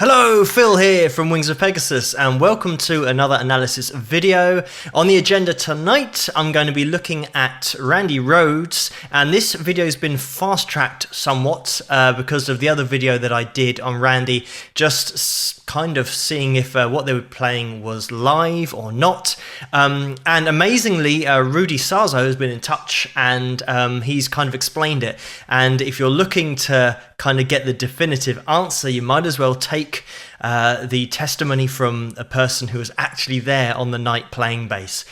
Hello, Phil here from Wings of Pegasus, and welcome to another analysis video. On the agenda tonight, I'm going to be looking at Randy Rhoads, and this video has been fast-tracked somewhat because of the other video that I did on Randy, just kind of seeing if what they were playing was live or not. And amazingly, Rudy has been in touch, and he's kind of explained it. And if you're looking to kind of get the definitive answer, you might as well take the testimony from a person who was actually there on the night playing bass.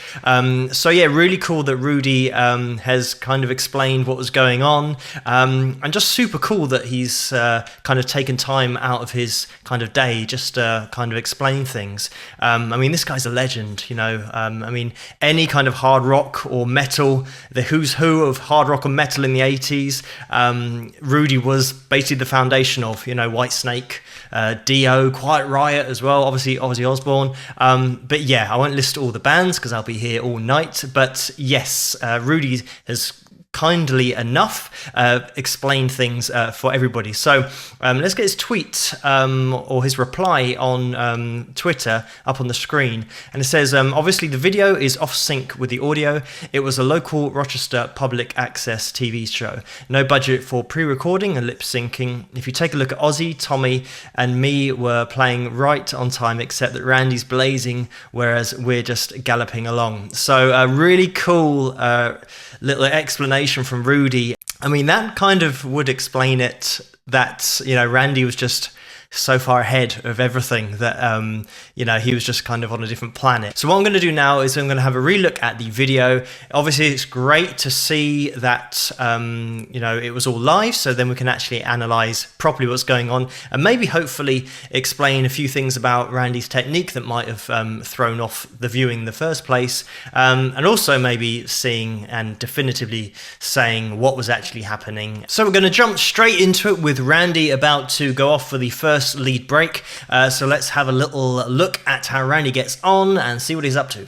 So yeah, really cool that Rudy has kind of explained what was going on, and just super cool that he's kind of taken time out of his kind of day just to kind of explain things. I mean, this guy's a legend, you know. I mean, any kind of hard rock or metal, the who's who of hard rock and metal in the 80s, Rudy was basically the foundation of, you know, Whitesnake, Dio, Quiet Riot as well, obviously Ozzy Osbourne. But yeah, I won't list all the bands because I'll be here all night. But yes, Rudy has kindly enough explained things for everybody. So let's get his tweet or his reply on Twitter up on the screen. And it says, obviously the video is off sync with the audio. It was a local Rochester public access TV show. No budget for pre-recording and lip syncing. If you take a look at Ozzy, Tommy and me were playing right on time, except that Randy's blazing, whereas we're just galloping along. So a really cool little explanation from Rudy. I mean, that kind of would explain it, that, you know, Randy was just so far ahead of everything that, you know, he was just kind of on a different planet. So what I'm going to do now is I'm going to have a relook at the video. Obviously, it's great to see that, you know, it was all live, so then we can actually analyze properly what's going on and maybe hopefully explain a few things about Randy's technique that might have thrown off the viewing in the first place, and also maybe seeing and definitively saying what was actually happening. So we're going to jump straight into it with Randy about to go off for the first lead break. So let's have a little look at how Randy gets on and see what he's up to.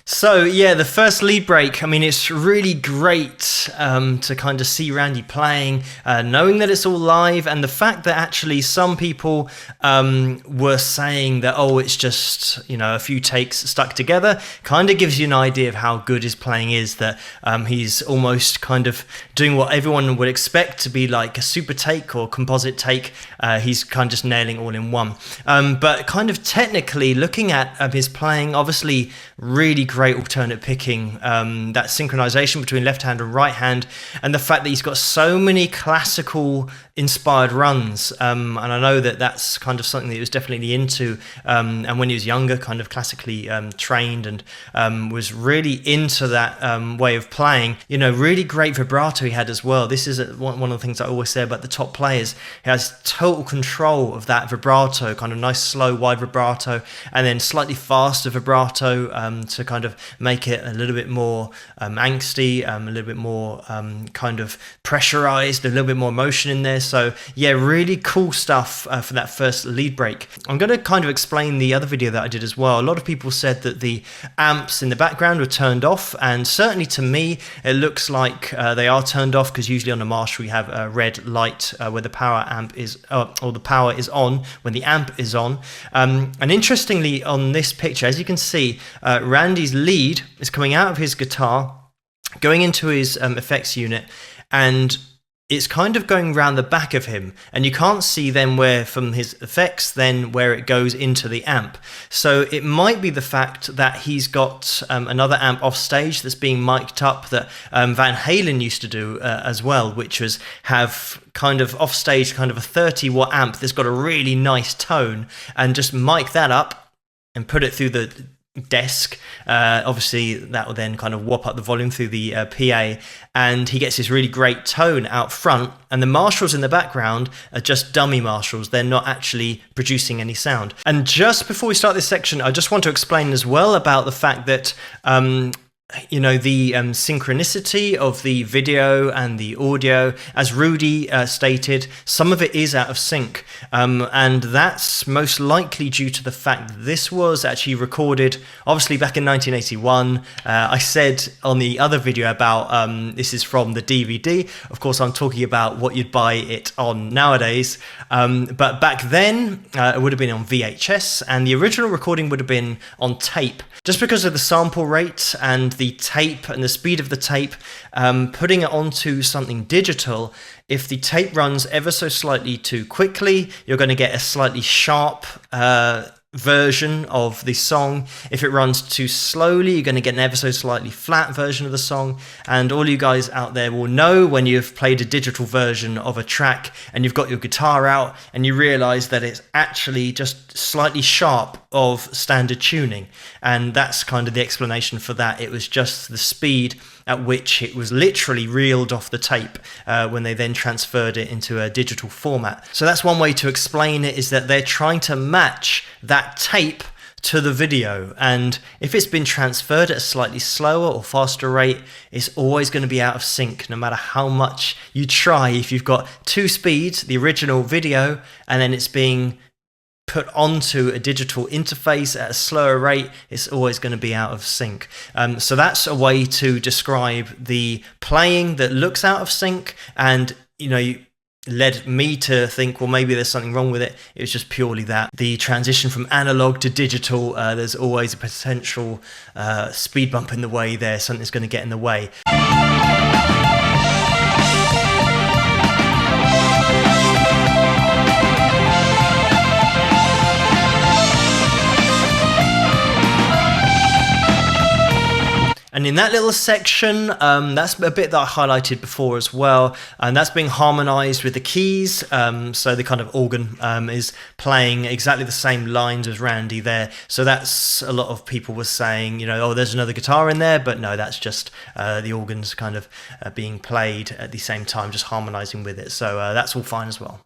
So yeah, the first lead break, I mean, it's really great to kind of see Randy playing, knowing that it's all live, and the fact that actually some people were saying that, oh, it's just, you know, a few takes stuck together, kind of gives you an idea of how good his playing is, that he's almost kind of doing what everyone would expect to be like a super take or composite take. He's kind of just nailing all in one. But kind of technically looking at his playing, obviously really great alternate picking, that synchronization between left hand and right hand, and the fact that he's got so many classical inspired runs, and I know that that's kind of something that he was definitely into, and when he was younger, kind of classically trained, and was really into that way of playing. You know, really great vibrato he had as well. This is one of the things I always say about the top players. He has total control of that vibrato, kind of nice slow wide vibrato, and then slightly faster vibrato to kind of make it a little bit more angsty, a little bit more kind of pressurized, a little bit more motion in there. So yeah, really cool stuff for that first lead break. I'm going to kind of explain the other video that I did as well. A lot of people said that the amps in the background were turned off, and certainly to me it looks like they are turned off, because usually on a Marshall you have a red light where the power amp is, or the power is on when the amp is on. And interestingly, on this picture, as you can see, Randy's lead is coming out of his guitar, going into his effects unit, and it's kind of going round the back of him, and you can't see then where from his effects then where it goes into the amp. So it might be the fact that he's got another amp off stage that's being mic'd up that Van Halen used to do as well, which was have kind of off stage kind of a 30-watt amp that's got a really nice tone, and just mic that up and put it through the desk. Obviously that will then kind of whop up the volume through the PA, and he gets this really great tone out front, and the Marshalls in the background are just dummy Marshalls. They're not actually producing any sound. And just before we start this section, I just want to explain as well about the fact that you know, the synchronicity of the video and the audio, as Rudy stated, some of it is out of sync, and that's most likely due to the fact that this was actually recorded obviously back in 1981. I said on the other video about this is from the DVD. Of course, I'm talking about what you'd buy it on nowadays, but back then it would have been on VHS, and the original recording would have been on tape. Just because of the sample rate and the tape and the speed of the tape, putting it onto something digital, if the tape runs ever so slightly too quickly, you're going to get a slightly sharp version of the song. If it runs too slowly, you're going to get an ever so slightly flat version of the song. And all you guys out there will know when you've played a digital version of a track and you've got your guitar out and you realize that it's actually just slightly sharp of standard tuning. And that's kind of the explanation for that. It was just the speed at which it was literally reeled off the tape when they then transferred it into a digital format. So that's one way to explain it, is that they're trying to match that tape to the video, and if it's been transferred at a slightly slower or faster rate, it's always going to be out of sync no matter how much you try. If you've got two speeds, the original video, and then it's being put onto a digital interface at a slower rate, it's always going to be out of sync. So that's a way to describe the playing that looks out of sync, and you know, led me to think, well, maybe there's something wrong with it. It was just purely that the transition from analog to digital, there's always a potential speed bump in the way there. Something's going to get in the way. And in that little section, that's a bit that I highlighted before as well, and that's being harmonized with the keys. So the kind of organ is playing exactly the same lines as Randy there. So that's, a lot of people were saying, you know, oh, there's another guitar in there, but no, that's just the organs kind of being played at the same time, just harmonizing with it. So that's all fine as well.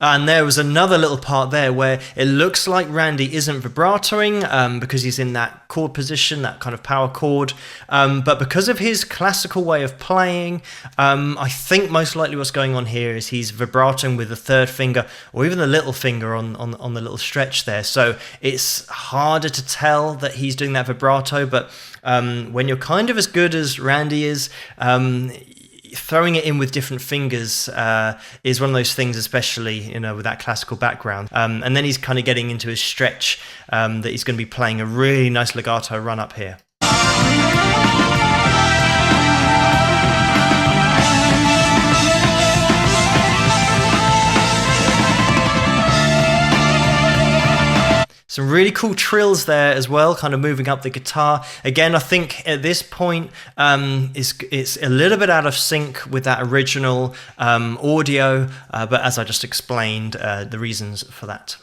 And there was another little part there where it looks like Randy isn't vibratoing because he's in that chord position, that kind of power chord. But because of his classical way of playing, I think most likely what's going on here is he's vibrating with the third finger or even the little finger on the little stretch there. So it's harder to tell that he's doing that vibrato, but when you're kind of as good as Randy is, throwing it in with different fingers is one of those things, especially, you know, with that classical background. And then he's kind of getting into his stretch that he's going to be playing a really nice legato run up here. Some really cool trills there as well, kind of moving up the guitar. Again, I think at this point it's a little bit out of sync with that original audio, but as I just explained, the reasons for that.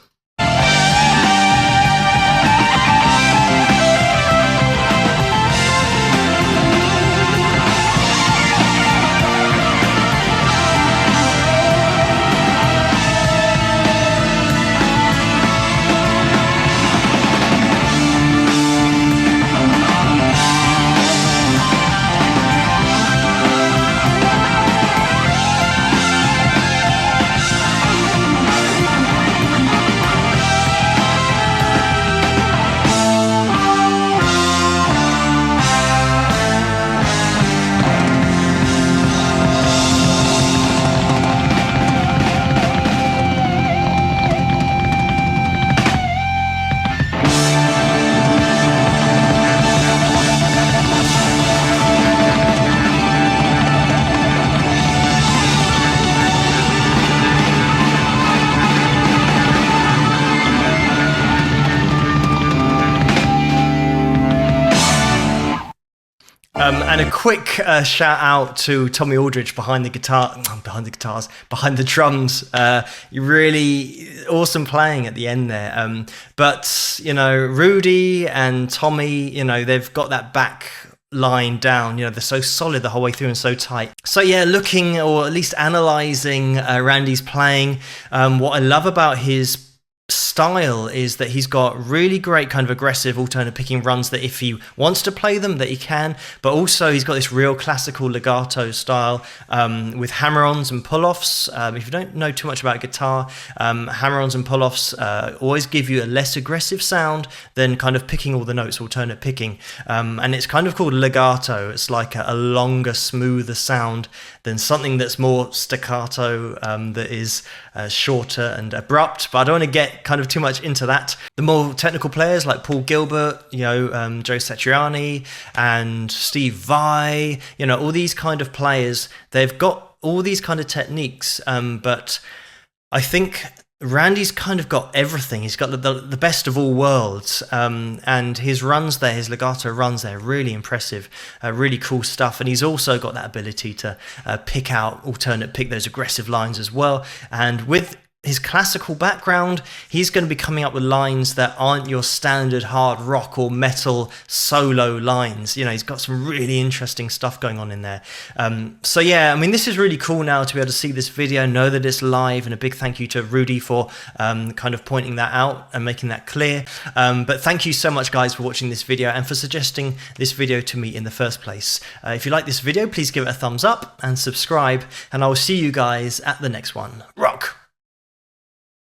And a quick shout out to Tommy Aldridge behind the drums. Really awesome playing at the end there. But, you know, Rudy and Tommy, you know, they've got that back line down, you know, they're so solid the whole way through and so tight. So yeah, looking, or at least analysing Randy's playing, what I love about his style is that he's got really great kind of aggressive alternate picking runs that if he wants to play them that he can, but also he's got this real classical legato style with hammer-ons and pull-offs. If you don't know too much about guitar, hammer-ons and pull-offs always give you a less aggressive sound than kind of picking all the notes, alternate picking, and it's kind of called legato. It's like a longer, smoother sound than something that's more staccato, that is shorter and abrupt. But I don't want to get kind of too much into that. The more technical players like Paul Gilbert, you know, Joe Satriani and Steve Vai, you know, all these kind of players, they've got all these kind of techniques, but I think Randy's kind of got everything. He's got the best of all worlds, and his runs there, his legato runs there, really impressive, really cool stuff. And he's also got that ability to pick those aggressive lines as well. And with his classical background, he's going to be coming up with lines that aren't your standard hard rock or metal solo lines. You know, he's got some really interesting stuff going on in there. So yeah, I mean, this is really cool now to be able to see this video, know that it's live, and a big thank you to Rudy for kind of pointing that out and making that clear. But thank you so much, guys, for watching this video and for suggesting this video to me in the first place. If you like this video, please give it a thumbs up and subscribe, and I will see you guys at the next one.